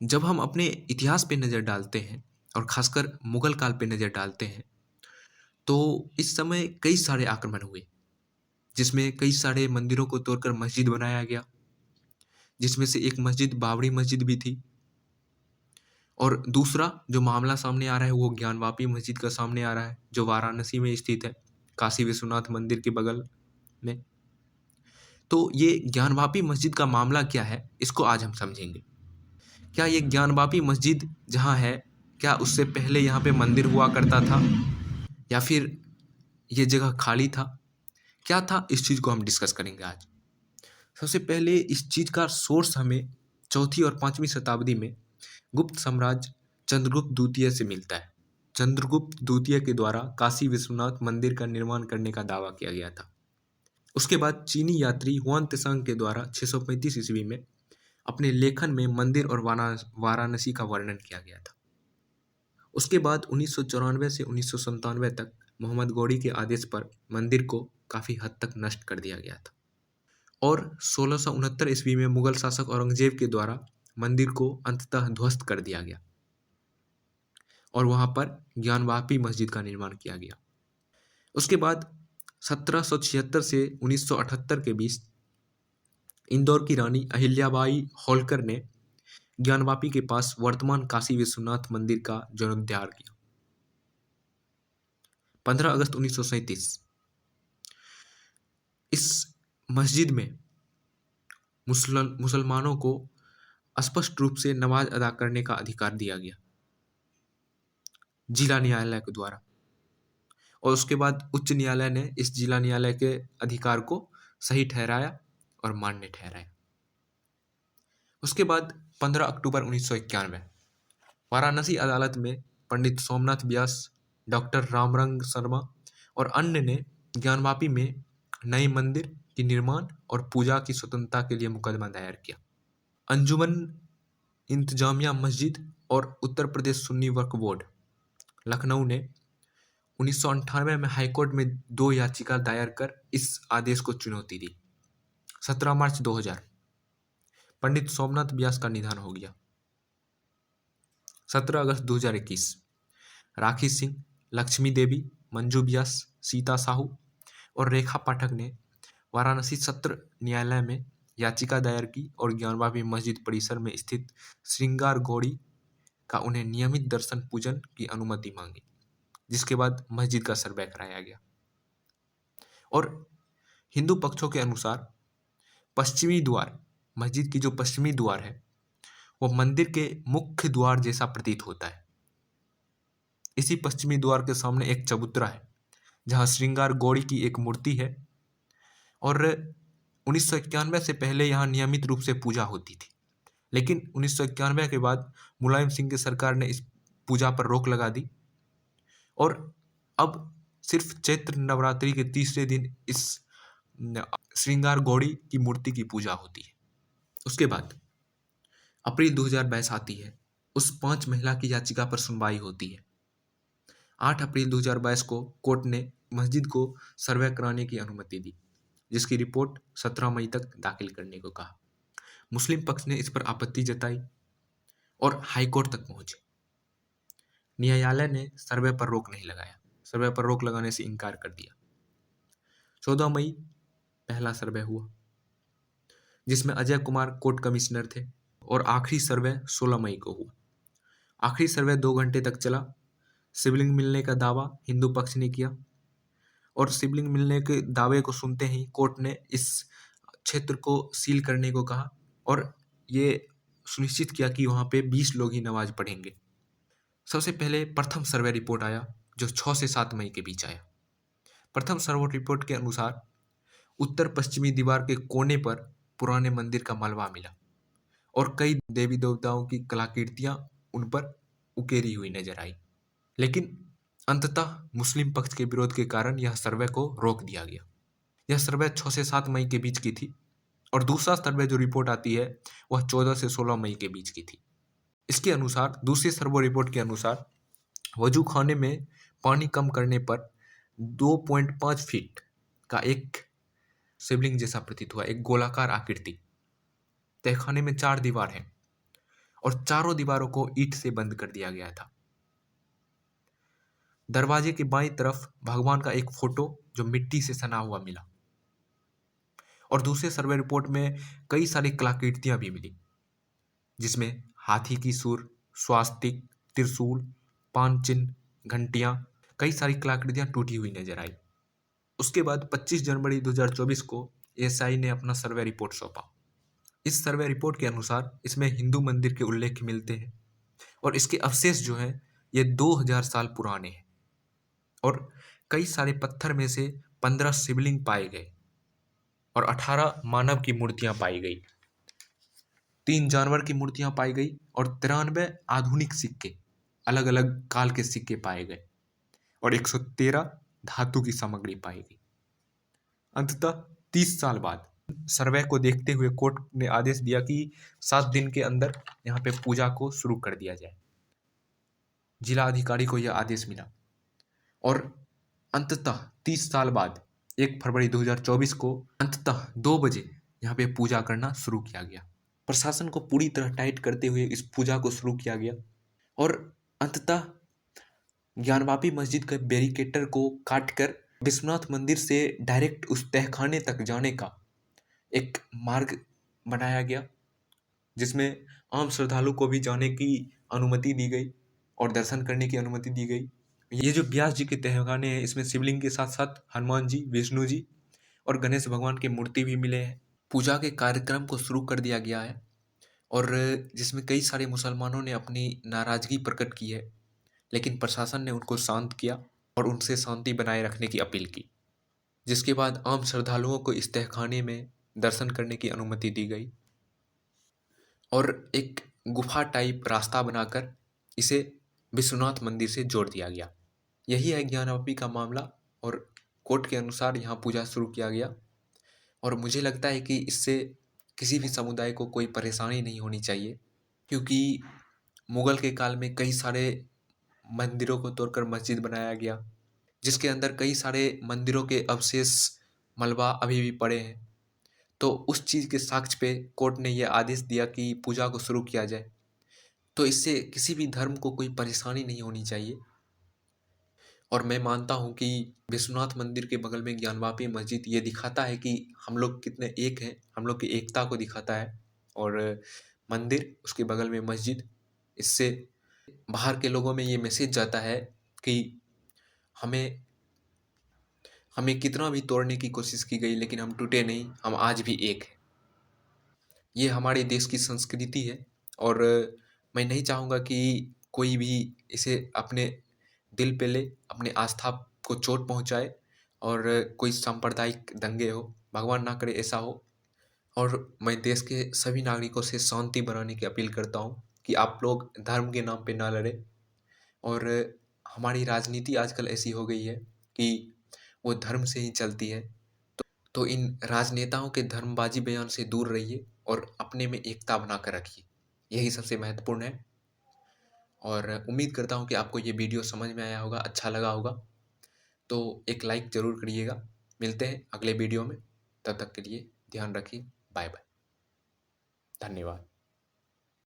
जब हम अपने इतिहास पे नज़र डालते हैं और खासकर मुगल काल पे नज़र डालते हैं, तो इस समय कई सारे आक्रमण हुए, जिसमें कई सारे मंदिरों को तोड़कर मस्जिद बनाया गया, जिसमें से एक मस्जिद बाबरी मस्जिद भी थी। और दूसरा जो मामला सामने आ रहा है, वो ज्ञानवापी मस्जिद का सामने आ रहा है, जो वाराणसी में स्थित है, काशी विश्वनाथ मंदिर के बगल में। तो ये ज्ञानवापी मस्जिद का मामला क्या है, इसको आज हम समझेंगे। क्या ये ज्ञानवापी मस्जिद जहाँ है, क्या उससे पहले यहाँ पे मंदिर हुआ करता था या फिर ये जगह खाली था? क्या था, इस चीज़ को हम डिस्कस करेंगे आज। सबसे पहले इस चीज़ का सोर्स हमें चौथी और 5वीं शताब्दी में गुप्त साम्राज्य चंद्रगुप्त द्वितीय से मिलता है। चंद्रगुप्त द्वितीय के द्वारा काशी विश्वनाथ मंदिर का निर्माण करने का दावा किया गया था। उसके बाद चीनी यात्री हुआन त्सांग के द्वारा 635 ईस्वी में अपने लेखन में मंदिर और वाराणसी का वर्णन किया गया था। उसके बाद 1994 से 1997 तक मोहम्मद गौरी के आदेश पर मंदिर को काफ़ी हद तक नष्ट कर दिया गया था और 1669 ईस्वी में मुगल शासक औरंगजेब के द्वारा मंदिर को अंततः ध्वस्त कर दिया गया और वहाँ पर ज्ञानवापी मस्जिद का निर्माण किया गया। उसके बाद 1776 से 1978 के बीच इंदौर की रानी अहिल्याबाई होलकर ने ज्ञानवापी के पास वर्तमान काशी विश्वनाथ मंदिर का जीर्णोद्धार किया। 15 अगस्त 1937 इस मस्जिद में मुसलमानों को स्पष्ट रूप से नमाज अदा करने का अधिकार दिया गया जिला न्यायालय के द्वारा, और उसके बाद उच्च न्यायालय ने इस जिला न्यायालय के अधिकार को सही ठहराया और मान्य ठहराया। उसके बाद 15 अक्टूबर 1991 वाराणसी अदालत में पंडित सोमनाथ व्यास, डॉक्टर रामरंग शर्मा और अन्य ने ज्ञानवापी में नए मंदिर के निर्माण और पूजा की स्वतंत्रता के लिए मुकदमा दायर किया। अंजुमन इंतजामिया मस्जिद और उत्तर प्रदेश सुन्नी वक्फ बोर्ड लखनऊ ने 1998 में हाईकोर्ट में 2 याचिका दायर कर इस आदेश को चुनौती दी। 17 मार्च 2000 पंडित सोमनाथ व्यास का निधन हो गया। 17 अगस्त 2021 राखी सिंह, लक्ष्मी देवी, मंजू व्यास, सीता साहू और रेखा पाठक ने वाराणसी सत्र न्यायालय में याचिका दायर की और ज्ञानवापी मस्जिद परिसर में स्थित श्रृंगार गौड़ी का उन्हें नियमित दर्शन पूजन की अनुमति मांगी, जिसके बाद मस्जिद का सर्वे कराया गया। और हिंदू पक्षों के अनुसार पश्चिमी द्वार, मस्जिद की जो पश्चिमी द्वार है, वो मंदिर के मुख्य द्वार जैसा प्रतीत होता है। इसी पश्चिमी द्वार के सामने एक चबूतरा है जहाँ श्रृंगार गौड़ी की एक मूर्ति है और 1991 से पहले यहाँ नियमित रूप से पूजा होती थी, लेकिन 1991 के बाद मुलायम सिंह की सरकार ने इस पूजा पर रोक लगा दी और अब सिर्फ चैत्र नवरात्रि के तीसरे दिन इस श्रृंगार गौड़ी की मूर्ति की पूजा होती है। उसके बाद अप्रैल 2022 आती है। उस 5 महिला की याचिका पर सुनवाई होती है। 8 अप्रैल 2022 को कोर्ट ने मस्जिद को सर्वे कराने की अनुमति दी, जिसकी रिपोर्ट 17 मई तक दाखिल करने को कहा। मुस्लिम पक्ष ने इस पर आपत्ति जताई और हाईकोर्ट तक पहुंचे। न्यायालय ने सर्वे पर रोक नहीं लगाया, सर्वे पर रोक लगाने से इनकार कर दिया। 14 मई पहला सर्वे हुआ, जिसमें अजय कुमार कोर्ट कमिश्नर थे और आखिरी सर्वे 16 मई को हुआ। आखिरी सर्वे 2 घंटे तक चला। शिवलिंग मिलने का दावा हिंदू पक्ष ने किया और शिवलिंग मिलने के दावे को सुनते ही कोर्ट ने इस क्षेत्र को सील करने को कहा और ये सुनिश्चित किया कि वहाँ पे 20 लोग ही नमाज पढ़ेंगे। सबसे पहले प्रथम सर्वे रिपोर्ट आया, जो 6 से 7 मई के बीच आया। प्रथम सर्वे रिपोर्ट के अनुसार उत्तर पश्चिमी दीवार के कोने पर पुराने मंदिर का मलबा मिला और कई देवी देवताओं की कलाकृतियां उन पर उकेरी हुई नजर आई, लेकिन अंततः मुस्लिम पक्ष के विरोध के कारण यह सर्वे को रोक दिया गया। यह सर्वे 6 से 7 मई के बीच की थी और दूसरा सर्वे जो रिपोर्ट आती है वह 14 से 16 मई के बीच की थी। इसके अनुसार, दूसरी सर्वे रिपोर्ट के अनुसार, वजू खाने में पानी कम करने पर 2.5 फीट का एक शिवलिंग जैसा प्रतीत हुआ, एक गोलाकार आकृति। तहखाने में 4 दीवार हैं और चारों दीवारों को ईंट से बंद कर दिया गया था। दरवाजे के बाईं तरफ भगवान का एक फोटो जो मिट्टी से सना हुआ मिला, और दूसरे सर्वे रिपोर्ट में कई सारी कलाकृतियां भी मिली, जिसमें हाथी की सूर, स्वास्तिक, त्रिशूल, पान चिन्ह, घंटियां, कई सारी कलाकृतियां टूटी हुई नजर आई। उसके बाद 25 जनवरी 2024 को एएसआई ने अपना सर्वे रिपोर्ट सौंपा। इस सर्वे रिपोर्ट के अनुसार इसमें हिंदू मंदिर के उल्लेख मिलते हैं, और इसके अवशेष जो हैं ये 2000 साल पुराने हैं, और कई सारे पत्थर में से 15 शिवलिंग पाए गए और 18 मानव की मूर्तियां पाई गई, 3 जानवर की मूर्तियां पाई गई और 93 आधुनिक सिक्के, अलग अलग काल के सिक्के पाए गए, और 113 धातु की सामग्री पाई गई। अंततः 30 साल बाद सर्वे को देखते हुए कोर्ट ने आदेश दिया कि 7 दिन के अंदर यहाँ पे पूजा को शुरू कर दिया जाए। जिला अधिकारी को यह आदेश मिला, और अंततः 30 साल बाद 1 फरवरी 2024 को अंततः 2 बजे यहाँ पे पूजा करना शुरू किया गया। प्रशासन को पूरी तरह टाइट करते हुए इस पूजा को शुरू किया गया, और अंततः ज्ञानवापी मस्जिद के बैरिकेटर को काटकर विश्वनाथ मंदिर से डायरेक्ट उस तहखाने तक जाने का एक मार्ग बनाया गया, जिसमें आम श्रद्धालु को भी जाने की अनुमति दी गई और दर्शन करने की अनुमति दी गई। ये जो व्यास जी के तहखाने हैं, इसमें शिवलिंग के साथ साथ हनुमान जी, विष्णु जी और गणेश भगवान की मूर्ति भी मिले हैं। पूजा के कार्यक्रम को शुरू कर दिया गया है, और जिसमें कई सारे मुसलमानों ने अपनी नाराजगी प्रकट की है, लेकिन प्रशासन ने उनको शांत किया और उनसे शांति बनाए रखने की अपील की, जिसके बाद आम श्रद्धालुओं को इस तहखाने में दर्शन करने की अनुमति दी गई, और एक गुफा टाइप रास्ता बनाकर इसे विश्वनाथ मंदिर से जोड़ दिया गया। यही है ज्ञानवापी का मामला, और कोर्ट के अनुसार यहाँ पूजा शुरू किया गया, और मुझे लगता है कि इससे किसी भी समुदाय को कोई परेशानी नहीं होनी चाहिए, क्योंकि मुगल के काल में कई सारे मंदिरों को तोड़कर मस्जिद बनाया गया, जिसके अंदर कई सारे मंदिरों के अवशेष, मलबा अभी भी पड़े हैं। तो उस चीज़ के साक्ष्य पे कोर्ट ने यह आदेश दिया कि पूजा को शुरू किया जाए, तो इससे किसी भी धर्म को कोई परेशानी नहीं होनी चाहिए। और मैं मानता हूँ कि विश्वनाथ मंदिर के बगल में ज्ञानवापी मस्जिद ये दिखाता है कि हम लोग कितने एक हैं, हम लोग की एकता को दिखाता है, और मंदिर उसके बगल में मस्जिद, इससे बाहर के लोगों में ये मैसेज जाता है कि हमें हमें कितना भी तोड़ने की कोशिश की गई, लेकिन हम टूटे नहीं, हम आज भी एक हैं। ये हमारे देश की संस्कृति है, और मैं नहीं चाहूँगा कि कोई भी इसे अपने दिल पे ले, अपने आस्था को चोट पहुँचाए, और कोई सांप्रदायिक दंगे हो, भगवान ना करे ऐसा हो। और मैं देश के सभी नागरिकों से शांति बनाने की अपील करता हूँ कि आप लोग धर्म के नाम पे ना लड़े। और हमारी राजनीति आजकल ऐसी हो गई है कि वो धर्म से ही चलती है, तो इन राजनेताओं के धर्मबाजी बयान से दूर रहिए और अपने में एकता बनाकर रखिए, यही सबसे महत्वपूर्ण है। और उम्मीद करता हूँ कि आपको ये वीडियो समझ में आया होगा, अच्छा लगा होगा, तो एक लाइक ज़रूर करिएगा। मिलते हैं अगले वीडियो में, तब तक के लिए ध्यान रखिए, बाय बाय, धन्यवाद।